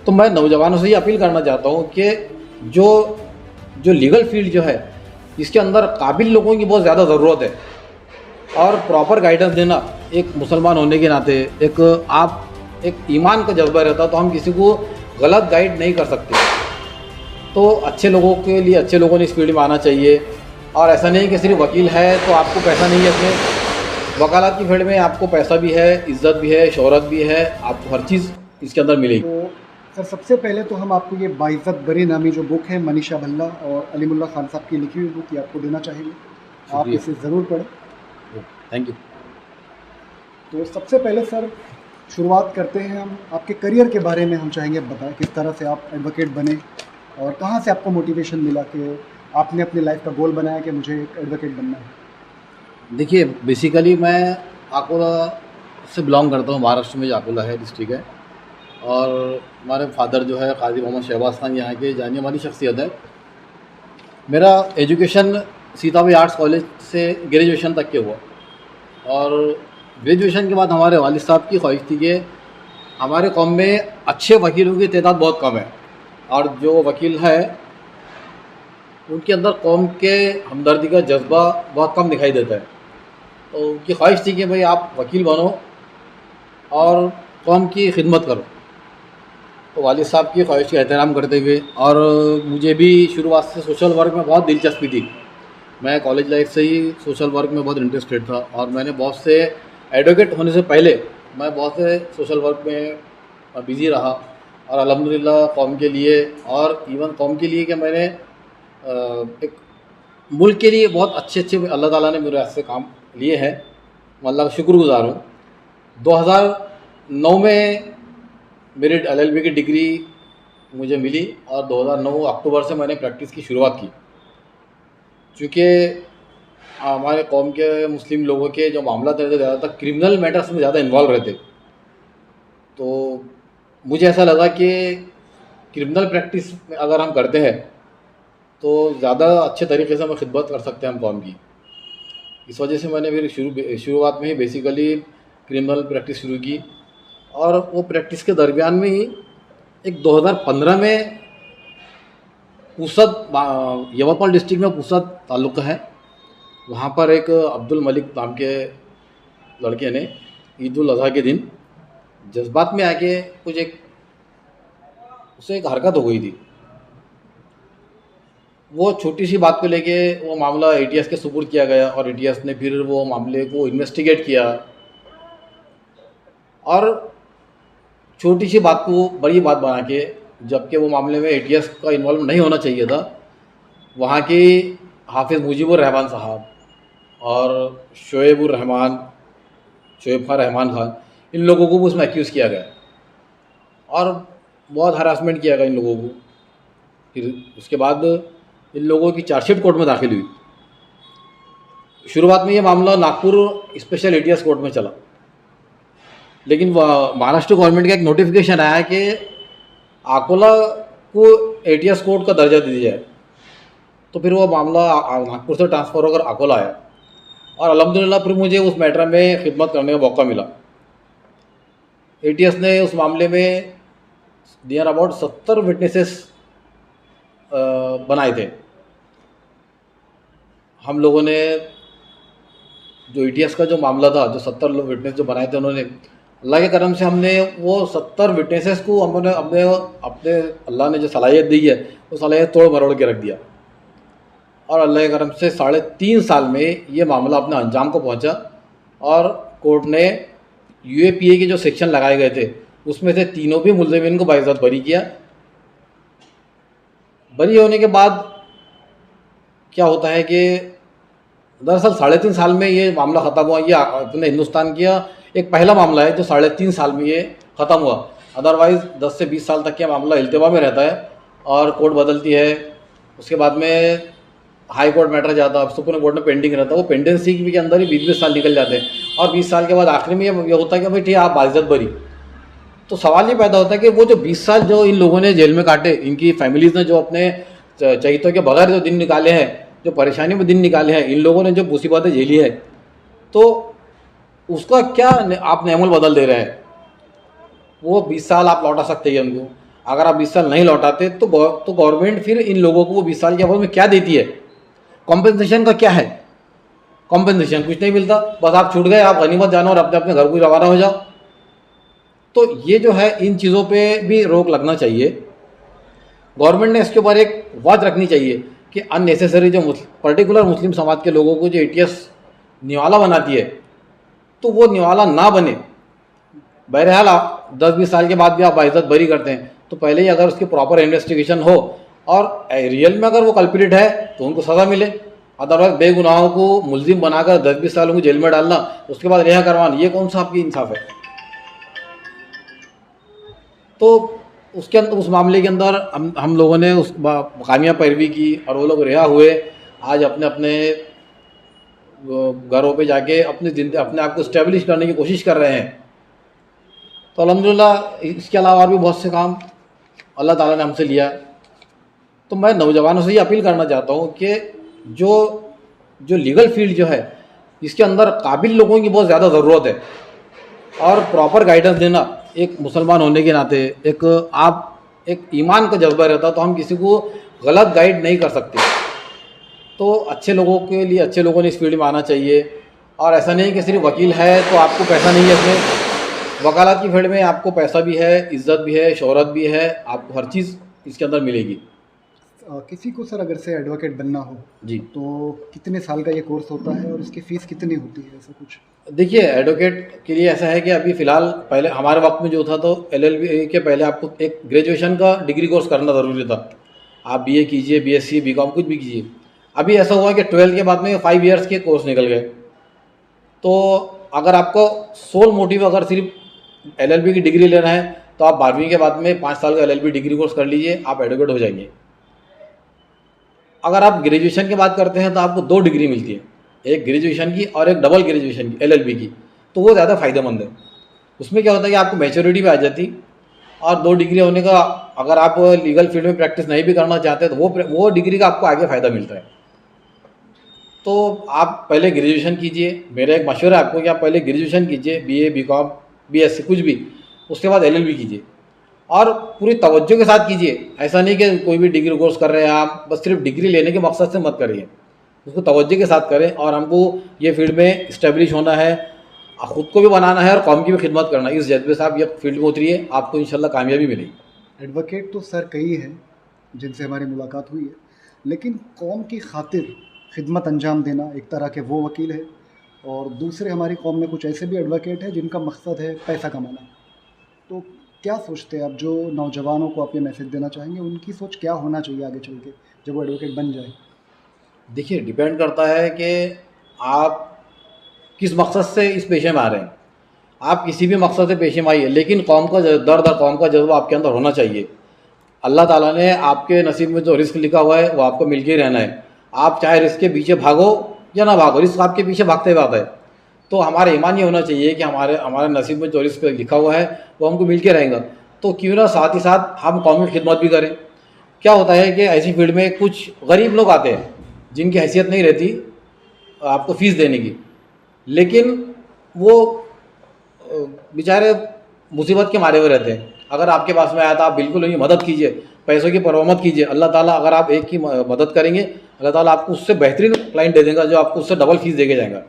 तो मैं नौजवानों से ये अपील करना चाहता हूँ कि जो जो लीगल फील्ड जो है इसके अंदर काबिल लोगों की बहुत ज़्यादा ज़रूरत है, और प्रॉपर गाइडेंस देना एक मुसलमान होने के नाते एक ईमान का जज्बा रहता, तो हम किसी को गलत गाइड नहीं कर सकते। तो अच्छे लोगों के लिए अच्छे लोगों ने इस फील्ड में आना चाहिए, और ऐसा नहीं कि सिर्फ वकील है तो आपको पैसा नहीं है। इसमें वकालत की फील्ड में आपको पैसा भी है, इज़्ज़त भी है, शोहरत भी है, आपको हर चीज़ इसके अंदर मिलेगी। तो सर सबसे पहले तो हम आपको ये बाइज़्ज़त बरी नामी जो बुक है मनीषा भल्ला और अलीमुल्ला खान साहब की लिखी हुई बुक, ये आपको देना चाहेंगे। आप शुक्रिया। इसे ज़रूर पढ़ें। Thank you. तो सबसे पहले सर शुरुआत करते हैं हम आपके करियर के बारे में हम चाहेंगे बताएं, किस तरह से आप एडवोकेट बने और कहाँ से आपको मोटिवेशन मिला कि आपने अपनी लाइफ का गोल बनाया कि मुझे एक एडवोकेट बनना है। देखिए, बेसिकली मैं अकोला से बिलोंग करता हूँ, महाराष्ट्र में जो अकोला है डिस्ट्रिक्ट है, और हमारे फादर जो है काजी मोहम्मद शहबाज खान यहाँ के जानी मानी शख्सियत है। मेरा एजुकेशन सीताबाई आर्ट्स कॉलेज से ग्रेजुएशन तक के हुआ, और ग्रेजुएशन के बाद हमारे वालिद साहब की ख्वाहिश थी कि हमारे कौम में अच्छे वकीलों की तादाद बहुत कम है, और जो वकील है उनके अंदर कौम के हमदर्दी का जज्बा बहुत कम दिखाई देता है। तो उनकी ख्वाहिश थी कि भाई आप वकील बनो और कौम की खिदमत करो। तो वालिद साहब की ख्वाहिश का एहतराम करते हुए, और मुझे भी शुरुआत से सोशल वर्क में बहुत दिलचस्पी थी। मैं कॉलेज लाइफ से ही सोशल वर्क में बहुत इंटरेस्टेड था, और मैंने बहुत से एडवोकेट होने से पहले मैं बहुत से सोशल वर्क में बिज़ी रहा, और अल्हम्दुलिल्लाह कौम के लिए और इवन कौम के लिए कि मैंने एक मुल्क के लिए बहुत अच्छे अल्लाह ताला ने मेरे हाथ से काम लिए हैं। मैं अल्लाह का शुक्रगुज़ार हूँ। 2009 में मेरी LLB की डिग्री मुझे मिली, और 2009 अक्टूबर से मैंने प्रैक्टिस की शुरुआत की। चूँकि हमारे कौम के मुस्लिम लोगों के जो मामला रहते ज़्यादातर क्रिमिनल मैटर्स में ज़्यादा इन्वॉल्व रहते, तो मुझे ऐसा लगा कि क्रिमिनल प्रैक्टिस अगर हम करते हैं तो ज़्यादा अच्छे तरीके से हम खिदमत कर सकते हैं हम कौम की। इस वजह से मैंने फिर शुरुआत में ही बेसिकली क्रिमिनल प्रैक्टिस शुरू की, और वो प्रैक्टिस के दरमियान में ही एक 2015 में पूसद यवतमाल डिस्ट्रिक्ट में पूसद ताल्लुक़ा है, वहाँ पर एक अब्दुल मलिक नाम के लड़के ने ईद उल अज़हा के दिन जज्बात में आके उसे एक हरकत हो गई थी। वो छोटी सी बात को लेके वो मामला ATS के सुपुर्द किया गया, और ATS ने फिर वो मामले को इन्वेस्टिगेट किया, और छोटी सी बात को बड़ी बात बना के, जबकि वो मामले में ATS का इन्वॉल्व नहीं होना चाहिए था, वहाँ के हाफिज़ मुजीबुर रहमान साहब और शोएब खान रहमान खान, इन लोगों को भी उसमें एक्यूज़ किया गया, और बहुत हरासमेंट किया गया इन लोगों को। फिर उसके बाद इन लोगों की चार्जशीट कोर्ट में दाखिल हुई। शुरुआत में ये मामला नागपुर स्पेशल ATS कोर्ट में चला, लेकिन महाराष्ट्र गवर्नमेंट का एक नोटिफिकेशन आया कि अकोला को ATS कोर्ट का दर्जा दे दिया जाए। तो फिर वो मामला नागपुर से ट्रांसफ़र होकर अकोला आया, और अल्हम्दुलिल्लाह फिर मुझे उस मैटर में खिदमत करने का मौका मिला। ATS ने उस मामले में नियर अबाउट 70 विटनेसेस बनाए थे। हम लोगों ने जो ATS का जो मामला था, जो 70 लोग विटनेस जो बनाए थे, उन्होंने अल्लाह के करम से हमने वो 70 विटनेसेस को हमने अपने अल्लाह ने जो सलाहियत दी है वो सलाहियत तोड़ मरोड़ के रख दिया, और अल्लाह के करम से 3.5 साल में ये मामला अपने अंजाम को पहुंचा, और कोर्ट ने UAPA के जो सेक्शन लगाए गए थे उसमें से तीनों भी मुल्ज़िमीन को बाइज़्ज़त बरी किया। बरी होने के बाद क्या होता है कि दरअसल 3.5 साल में ये मामला ख़त्म हुआ। ये अपने हिंदुस्तान का एक पहला मामला है जो 3.5 साल में ये ख़त्म हुआ। अदरवाइज़ 10 से 20 साल तक का मामला इल्तिवा में रहता है, और कोर्ट बदलती है। उसके बाद में हाई कोर्ट मैटर जाता है, सुप्रीम कोर्ट में पेंडिंग रहता है। वो पेंडेंसी के अंदर ही 20-20 साल निकल जाते हैं, और 20 साल के बाद आखिर में ये होता है कि भाई ठीक है आप बाइज़्ज़त बरी। तो सवाल ये पैदा होता है कि वो जो 20 साल जो इन लोगों ने जेल में काटे, इनकी फैमिलीज़ ने जो अपने चहितों के बगैर जो दिन निकाले हैं, जो परेशानी में दिन निकाले हैं, इन लोगों ने जो मुसीबतें झेली है, तो उसका क्या आप नेमल बदल दे रहे हैं। वो 20 साल आप लौटा सकते हैं उनको, अगर आप 20 साल नहीं लौटाते तो गवर्नमेंट फिर इन लोगों को वो 20 साल के बाद में क्या देती है, कॉम्पेंसेशन का क्या है? कॉम्पेंसेशन कुछ नहीं मिलता, बस आप छूट गए, आप गनीमत जानो और अपने अपने घर को रवाना हो जाओ। तो ये जो है इन चीज़ों पे भी रोक लगना चाहिए। गवर्नमेंट ने इसके ऊपर एक वॉच रखनी चाहिए कि अननेसेसरी जो पर्टिकुलर मुस्लिम समाज के लोगों को जो एटीएस निवाला बनाती है, तो वो निवाला ना बने। बहरहाल 10-20 साल के बाद भी आप बाइज्जत बरी करते हैं, तो पहले ही अगर उसकी प्रॉपर इन्वेस्टिगेशन हो और रियल में अगर वो कल्प्रिट है तो उनको सज़ा मिले। अदरवाइज बेगुनाहों को मुल्जिम बनाकर 10-20 सालों को जेल में डालना, उसके बाद रिहा करवाना, ये कौन सा आपकी इंसाफ है? तो उसके अंदर, उस मामले के अंदर हम लोगों ने उस कामयाब पैरवी की और वो लोग रिहा हुए। आज अपने अपने घरों पे जाके अपने आप को स्टेब्लिश करने की कोशिश कर रहे हैं। तो अल्हम्दुलिल्लाह इसके अलावा और भी बहुत से काम अल्लाह ताला ने हमसे लिया। तो मैं नौजवानों से ये अपील करना चाहता हूँ कि जो लीगल फील्ड जो है, इसके अंदर काबिल लोगों की बहुत ज़्यादा ज़रूरत है और प्रॉपर गाइडेंस देना एक मुसलमान होने के नाते एक ईमान का जज्बा रहता, तो हम किसी को गलत गाइड नहीं कर सकते। तो अच्छे लोगों के लिए अच्छे लोगों ने इस फील्ड में आना चाहिए। और ऐसा नहीं कि सिर्फ वकील है तो आपको पैसा नहीं है, इसमें वकालत की फील्ड में आपको पैसा भी है, इज़्ज़त भी है, शोहरत भी है, आपको हर चीज़ इसके अंदर मिलेगी। किसी को सर अगर से एडवोकेट बनना हो जी, तो कितने साल का ये कोर्स होता है और इसकी फ़ीस कितनी होती है, ऐसा कुछ? देखिए एडवोकेट के लिए ऐसा है कि अभी फ़िलहाल पहले हमारे वक्त में जो था तो LLB के पहले आपको एक ग्रेजुएशन का डिग्री कोर्स करना ज़रूरी था। आप BA कीजिए, BSc, BCom कुछ भी कीजिए। अभी ऐसा हुआ कि 12 के बाद में 5 ईयर्स के कोर्स निकल गए। तो अगर आपको सोल मोटिव अगर सिर्फ LLB की डिग्री लेना है तो आप 12वीं के बाद में 5 साल का LLB डिग्री कोर्स कर लीजिए, आप एडवोकेट हो जाएंगे। अगर आप ग्रेजुएशन की बात करते हैं तो आपको 2 डिग्री मिलती है, एक ग्रेजुएशन की और एक डबल ग्रेजुएशन की LLB की, तो वो ज़्यादा फ़ायदेमंद है। उसमें क्या होता है कि आपको मैच्योरिटी भी आ जाती और 2 डिग्री होने का, अगर आप लीगल फील्ड में प्रैक्टिस नहीं भी करना चाहते तो वो डिग्री का आपको आगे फ़ायदा मिलता है। तो आप पहले ग्रेजुएशन कीजिए, मेरा एक मशवरा है आपको कि आप पहले ग्रेजुएशन कीजिए, BA, BCom, BSc कुछ भी, उसके बाद LLB कीजिए और पूरी तवज्जो के साथ कीजिए। ऐसा नहीं कि कोई भी डिग्री कोर्स कर रहे हैं आप बस सिर्फ डिग्री लेने के मकसद से मत करिए, उसको तवज्जो के साथ करें। और हमको ये फील्ड में इस्टेब्लिश होना है, ख़ुद को भी बनाना है और कौम की भी खिदमत करना है। इस जज्बे से आप ये फील्ड में उतरिए, आपको इंशाल्लाह कामयाबी मिलेगी। एडवोकेट तो सर कई हैं जिनसे हमारी मुलाकात हुई है, लेकिन कौम की खातिर खिदमत अंजाम देना एक तरह के वो वकील है, और दूसरे हमारी कौम में कुछ ऐसे भी एडवोकेट हैं जिनका मकसद है पैसा कमाना। तो क्या सोचते हैं आप, जो नौजवानों को आप ये मैसेज देना चाहेंगे, उनकी सोच क्या होना चाहिए आगे चल के जब वो एडवोकेट बन जाए? देखिए डिपेंड करता है कि आप किस मकसद से इस पेशे में आ रहे हैं। आप किसी भी मकसद से पेशे में आइए, लेकिन कौम का दर्द और कौम का जज्बा आपके अंदर होना चाहिए। अल्लाह ताला ने आपके नसीब में जो रिस्क लिखा हुआ है वो आपको मिल के ही रहना है। आप चाहे रिस्क के पीछे भागो या ना भागो, रिस्क आपके पीछे भागते हुए आता है। तो हमारा ईमान ये होना चाहिए कि हमारे नसीब में जो रिस्क लिखा हुआ है वो हमको मिल के रहेगा। तो क्यों ना साथ ही साथ हम कौमी खिदमत भी करें। क्या होता है कि ऐसी फील्ड में कुछ गरीब लोग आते हैं जिनकी हैसियत नहीं रहती आपको फ़ीस देने की, लेकिन वो बेचारे मुसीबत के मारे हुए रहते हैं। अगर आपके पास में आया तो आप बिल्कुल उनकी मदद कीजिए, पैसों की परवाह मत कीजिए। अल्लाह ताला अगर आप एक की मदद करेंगे, अल्लाह ताला आपको उससे बेहतरीन क्लाइंट दे देगा जो आपको उससे डबल फीस दे के जाएगा।